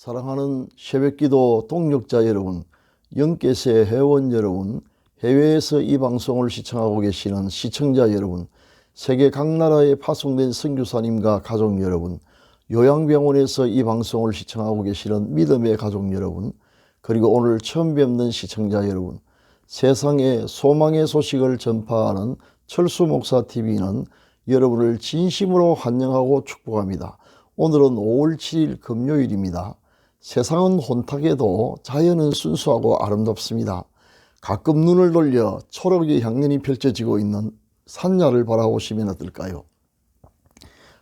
사랑하는 새벽기도 동력자 여러분, 영계세 회원 여러분, 해외에서 이 방송을 시청하고 계시는 시청자 여러분, 세계 각 나라에 파송된 선교사님과 가족 여러분, 요양병원에서 이 방송을 시청하고 계시는 믿음의 가족 여러분, 그리고 오늘 처음 뵙는 시청자 여러분, 세상에 소망의 소식을 전파하는 철수목사TV는 여러분을 진심으로 환영하고 축복합니다. 오늘은 5월 7일 금요일입니다. 세상은 혼탁해도 자연은 순수하고 아름답습니다. 가끔 눈을 돌려 초록의 향연이 펼쳐지고 있는 산야를 바라보시면 어떨까요?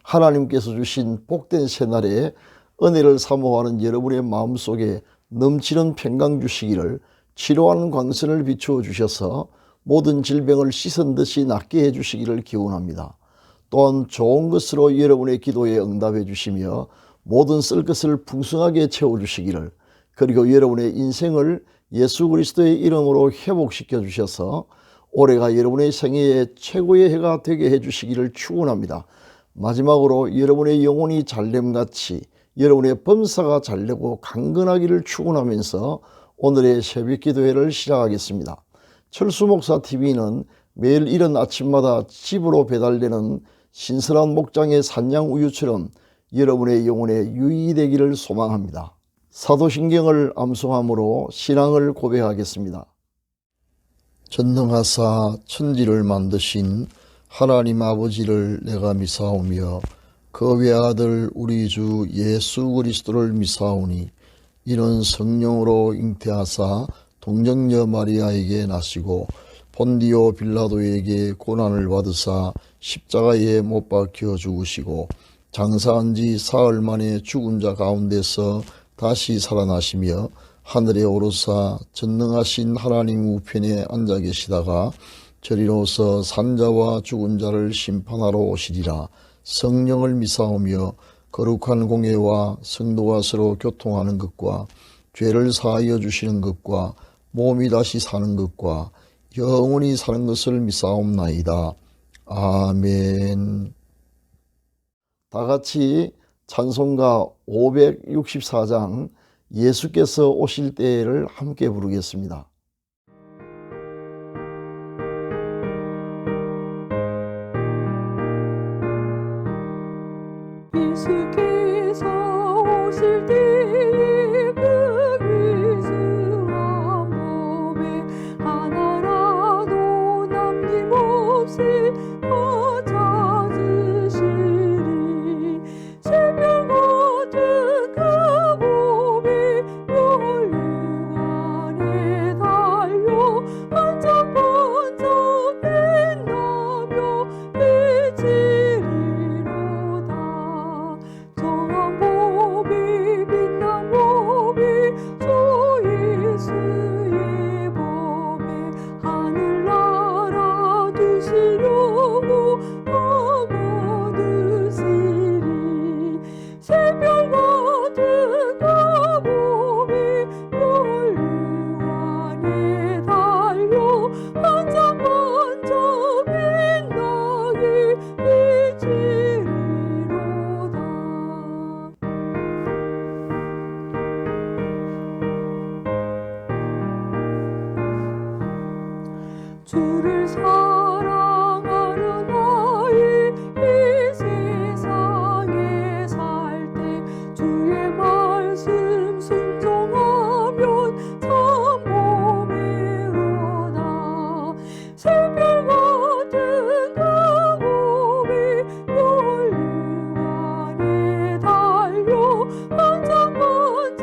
하나님께서 주신 복된 새날에 은혜를 사모하는 여러분의 마음속에 넘치는 평강 주시기를, 치료하는 광선을 비추어 주셔서 모든 질병을 씻은 듯이 낫게 해주시기를 기원합니다. 또한 좋은 것으로 여러분의 기도에 응답해 주시며 모든 쓸 것을 풍성하게 채워주시기를, 그리고 여러분의 인생을 예수 그리스도의 이름으로 회복시켜 주셔서 올해가 여러분의 생애의 최고의 해가 되게 해주시기를 축원합니다. 마지막으로 여러분의 영혼이 잘됨같이 여러분의 범사가 잘되고 강건하기를 축원하면서 오늘의 새벽 기도회를 시작하겠습니다. 철수목사TV는 매일 이른 아침마다 집으로 배달되는 신선한 목장의 산양 우유처럼 여러분의 영혼에 유익이 되기를 소망합니다. 사도신경을 암송함으로 신앙을 고백하겠습니다. 전능하사 천지를 만드신 하나님 아버지를 내가 미사오며 그 외아들 우리 주 예수 그리스도를 미사오니, 이는 성령으로 잉태하사 동정녀 마리아에게 나시고 본디오 빌라도에게 고난을 받으사 십자가에 못 박혀 죽으시고 장사한 지 사흘 만에 죽은 자 가운데서 다시 살아나시며 하늘에 오르사 전능하신 하나님 우편에 앉아 계시다가 저리로서 산자와 죽은 자를 심판하러 오시리라. 성령을 미사오며 거룩한 공예와 성도가 서로 교통하는 것과 죄를 사하여 주시는 것과 몸이 다시 사는 것과 영원히 사는 것을 미사옵나이다. 아멘. 다 같이 찬송가 564장 예수께서 오실 때를 함께 부르겠습니다. 예수께서 오실 때에 그 귀중한 몸에 하나라도 남김없이 찾으시리. 새벽 같은 그 몸이 열류 안에 달려 반짝반짝 빛나며 비치리로다. 정한 법이 빛난 법이 주 예수의 법에 하늘나라 두시려고 넘어드시리. 새벽 같은 그 몸이 열류 안에 달려 반짝반짝 빛나게 비치리로다. 주를 사랑하는 아이 이 세상에 살 때 주의 말씀 순종하면 참 복이로다. 새벽 같은 그 몸이 열류 안에 달려 반짝반짝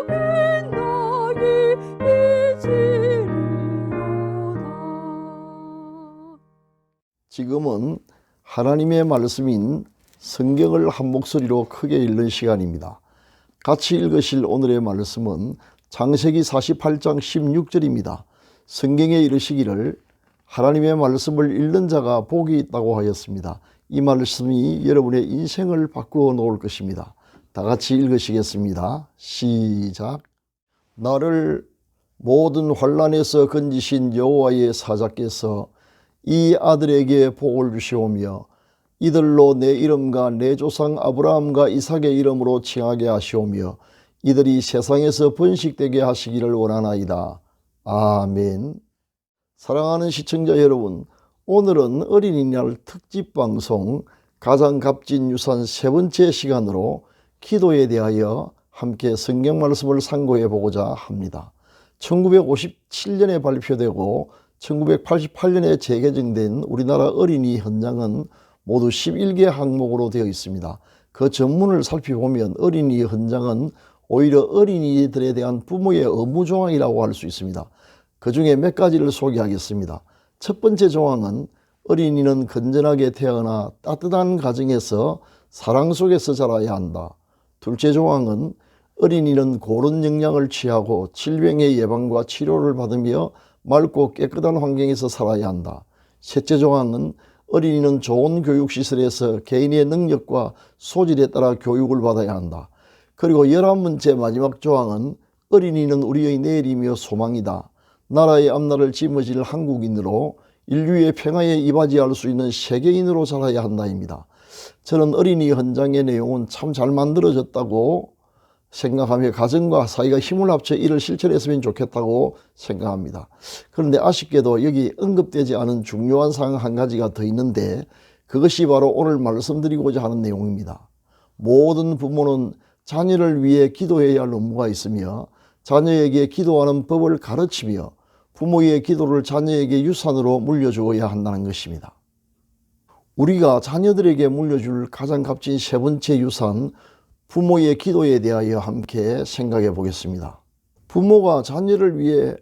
빛나게 비치리로다. 지금은 하나님의 말씀인 성경을 한 목소리로 크게 읽는 시간입니다. 같이 읽으실 오늘의 말씀은 창세기 48장 16절입니다. 성경에 이르시기를 하나님의 말씀을 읽는 자가 복이 있다고 하였습니다. 이 말씀이 여러분의 인생을 바꾸어 놓을 것입니다. 다 같이 읽으시겠습니다. 시작. 나를 모든 환난에서 건지신 여호와의 사자께서 이 아들에게 복을 주시오며 이들로 내 이름과 내 조상 아브라함과 이삭의 이름으로 칭하게 하시오며 이들이 세상에서 번식되게 하시기를 원하나이다. 아멘. 사랑하는 시청자 여러분, 오늘은 어린이날 특집 방송 가장 값진 유산 세 번째 시간으로 기도에 대하여 함께 성경 말씀을 상고해 보고자 합니다. 1957년에 발표되고 1988년에 재개정된 우리나라 어린이 헌장은 모두 11개 항목으로 되어 있습니다. 그 전문을 살펴보면 어린이 헌장은 오히려 어린이들에 대한 부모의 의무 조항이라고 할 수 있습니다. 그 중에 몇 가지를 소개하겠습니다. 첫 번째 조항은 어린이는 건전하게 태어나 따뜻한 가정에서 사랑 속에서 자라야 한다. 둘째 조항은 어린이는 고른 영양을 취하고 질병의 예방과 치료를 받으며 맑고 깨끗한 환경에서 살아야 한다. 셋째 조항은 어린이는 좋은 교육시설에서 개인의 능력과 소질에 따라 교육을 받아야 한다. 그리고 11번째 마지막 조항은 어린이는 우리의 내일이며 소망이다. 나라의 앞날을 짊어질 한국인으로 인류의 평화에 이바지할 수 있는 세계인으로 자라야 한다입니다. 저는 어린이 헌장의 내용은 참 잘 만들어졌다고 생각하며 가정과 사회가 힘을 합쳐 이를 실천했으면 좋겠다고 생각합니다. 그런데 아쉽게도 여기 언급되지 않은 중요한 사항 한 가지가 더 있는데 그것이 바로 오늘 말씀드리고자 하는 내용입니다. 모든 부모는 자녀를 위해 기도해야 할 의무가 있으며 자녀에게 기도하는 법을 가르치며 부모의 기도를 자녀에게 유산으로 물려주어야 한다는 것입니다. 우리가 자녀들에게 물려줄 가장 값진 세 번째 유산, 부모의 기도에 대하여 함께 생각해 보겠습니다. 부모가 자녀를 위해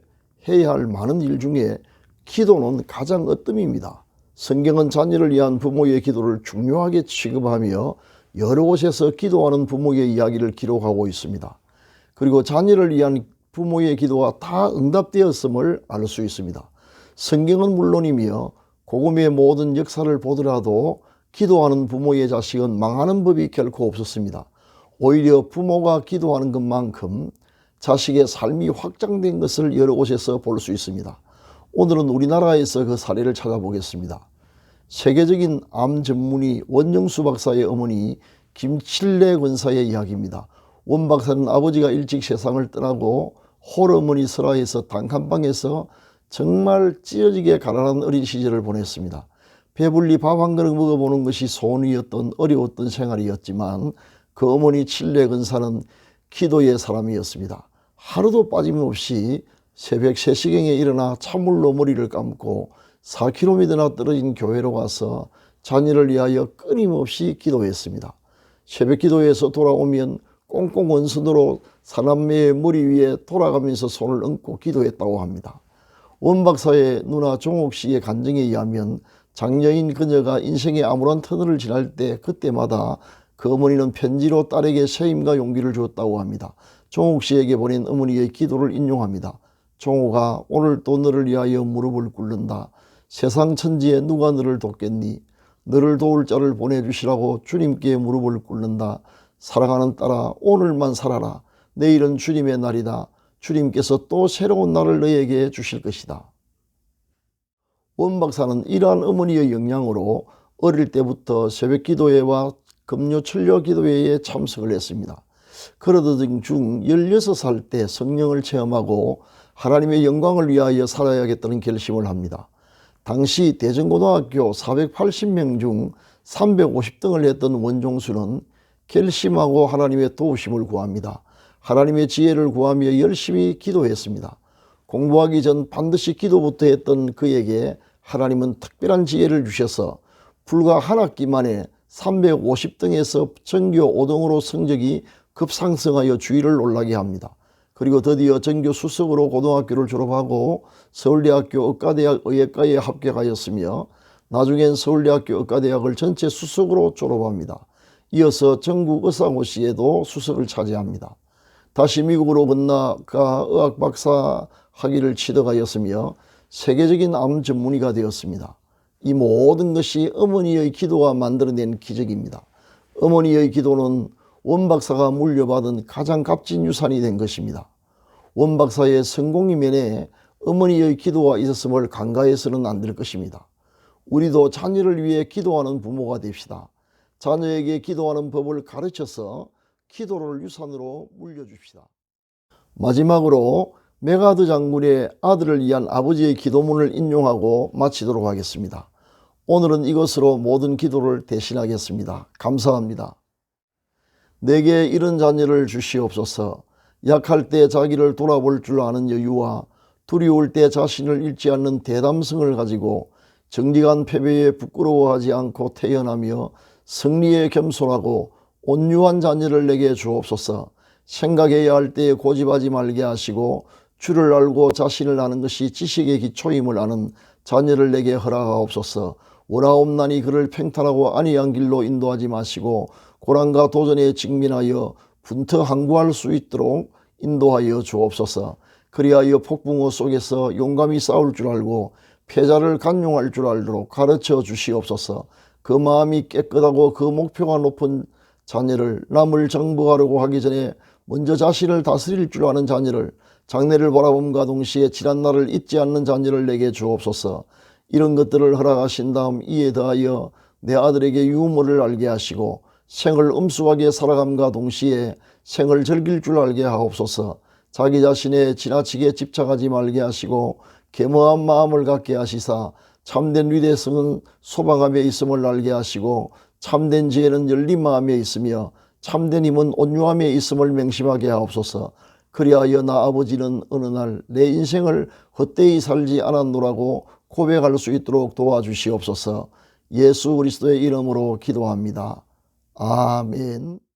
해야 할 많은 일 중에 기도는 가장 으뜸입니다. 성경은 자녀를 위한 부모의 기도를 중요하게 취급하며 여러 곳에서 기도하는 부모의 이야기를 기록하고 있습니다. 그리고 자녀를 위한 부모의 기도가 다 응답되었음을 알 수 있습니다. 성경은 물론이며 복음의 모든 역사를 보더라도 기도하는 부모의 자식은 망하는 법이 결코 없었습니다. 오히려 부모가 기도하는 것만큼 자식의 삶이 확장된 것을 여러 곳에서 볼 수 있습니다. 오늘은 우리나라에서 그 사례를 찾아보겠습니다. 세계적인 암 전문의 원정수 박사의 어머니 김칠래 권사의 이야기입니다. 원 박사는 아버지가 일찍 세상을 떠나고 홀어머니 설화에서 단칸방에서 정말 찢어지게 가난한 어린 시절을 보냈습니다. 배불리 밥 한 그릇 먹어보는 것이 소원이었던 어려웠던 생활이었지만 그 어머니 칠래 권사는 기도의 사람이었습니다. 하루도 빠짐없이 새벽 3시경에 일어나 찬물로 머리를 감고 4km나 떨어진 교회로 가서 자녀를 위하여 끊임없이 기도했습니다. 새벽 기도에서 돌아오면 꽁꽁 원손으로 사남매의 머리 위에 돌아가면서 손을 얹고 기도했다고 합니다. 원 박사의 누나 종옥 씨의 간증에 의하면 장녀인 그녀가 인생의 아무런 터널을 지날 때 그때마다 그 어머니는 편지로 딸에게 세임과 용기를 주었다고 합니다. 종옥 씨에게 보낸 어머니의 기도를 인용합니다. 종옥아, 오늘도 너를 위하여 무릎을 꿇는다. 세상 천지에 누가 너를 돕겠니? 너를 도울 자를 보내주시라고 주님께 무릎을 꿇는다. 사랑하는 딸아, 오늘만 살아라. 내일은 주님의 날이다. 주님께서 또 새로운 날을 너에게 주실 것이다. 원 박사는 이러한 어머니의 영향으로 어릴 때부터 새벽 기도회와 금요 천료 기도회에 참석을 했습니다. 그러던 중 16살 때 성령을 체험하고 하나님의 영광을 위하여 살아야겠다는 결심을 합니다. 당시 대전고등학교 480명 중 350등을 했던 원종수는 결심하고 하나님의 도우심을 구합니다. 하나님의 지혜를 구하며 열심히 기도했습니다. 공부하기 전 반드시 기도부터 했던 그에게 하나님은 특별한 지혜를 주셔서 불과 한 학기 만에 350등에서 전교 5등으로 성적이 급상승하여 주위를 놀라게 합니다. 그리고 드디어 전교 수석으로 고등학교를 졸업하고 서울대학교 의과대학 의예과에 합격하였으며 나중엔 서울대학교 의과대학을 전체 수석으로 졸업합니다. 이어서 전국 의사고시에도 수석을 차지합니다. 다시 미국으로 건너가 의학 박사 학위를 취득하였으며 세계적인 암 전문의가 되었습니다. 이 모든 것이 어머니의 기도가 만들어낸 기적입니다. 어머니의 기도는 원 박사가 물려받은 가장 값진 유산이 된 것입니다. 원 박사의 성공 이면에 어머니의 기도가 있었음을 간과해서는 안 될 것입니다. 우리도 자녀를 위해 기도하는 부모가 됩시다. 자녀에게 기도하는 법을 가르쳐서 기도를 유산으로 물려줍시다. 마지막으로 메가드 장군의 아들을 위한 아버지의 기도문을 인용하고 마치도록 하겠습니다. 오늘은 이것으로 모든 기도를 대신하겠습니다. 감사합니다. 내게 이런 자녀를 주시옵소서. 약할 때 자기를 돌아볼 줄 아는 여유와 두려울 때 자신을 잃지 않는 대담성을 가지고 정직한 패배에 부끄러워하지 않고 태연하며 승리에 겸손하고 온유한 자녀를 내게 주옵소서. 생각해야 할 때에 고집하지 말게 하시고 주를 알고 자신을 아는 것이 지식의 기초임을 아는 자녀를 내게 허락하옵소서. 원하옵나니 그를 평탄하고 안이한 길로 인도하지 마시고 고난과 도전에 직면하여 분투항구할 수 있도록 인도하여 주옵소서. 그리하여 폭풍우 속에서 용감히 싸울 줄 알고 패자를 간용할 줄 알도록 가르쳐 주시옵소서. 그 마음이 깨끗하고 그 목표가 높은 자녀를, 남을 정복하려고 하기 전에 먼저 자신을 다스릴 줄 아는 자녀를, 장래를 바라봄과 동시에 지난 날을 잊지 않는 자녀를 내게 주옵소서. 이런 것들을 허락하신 다음 이에 더하여 내 아들에게 유머를 알게 하시고 생을 엄숙하게 살아감과 동시에 생을 즐길 줄 알게 하옵소서. 자기 자신에 지나치게 집착하지 말게 하시고 겸허한 마음을 갖게 하시사 참된 위대성은 소방함에 있음을 알게 하시고 참된 지혜는 열린 마음에 있으며 참된 힘은 온유함에 있음을 명심하게 하옵소서. 그리하여 나 아버지는 어느 날 내 인생을 헛되이 살지 않았노라고 고백할 수 있도록 도와주시옵소서. 예수 그리스도의 이름으로 기도합니다. 아멘.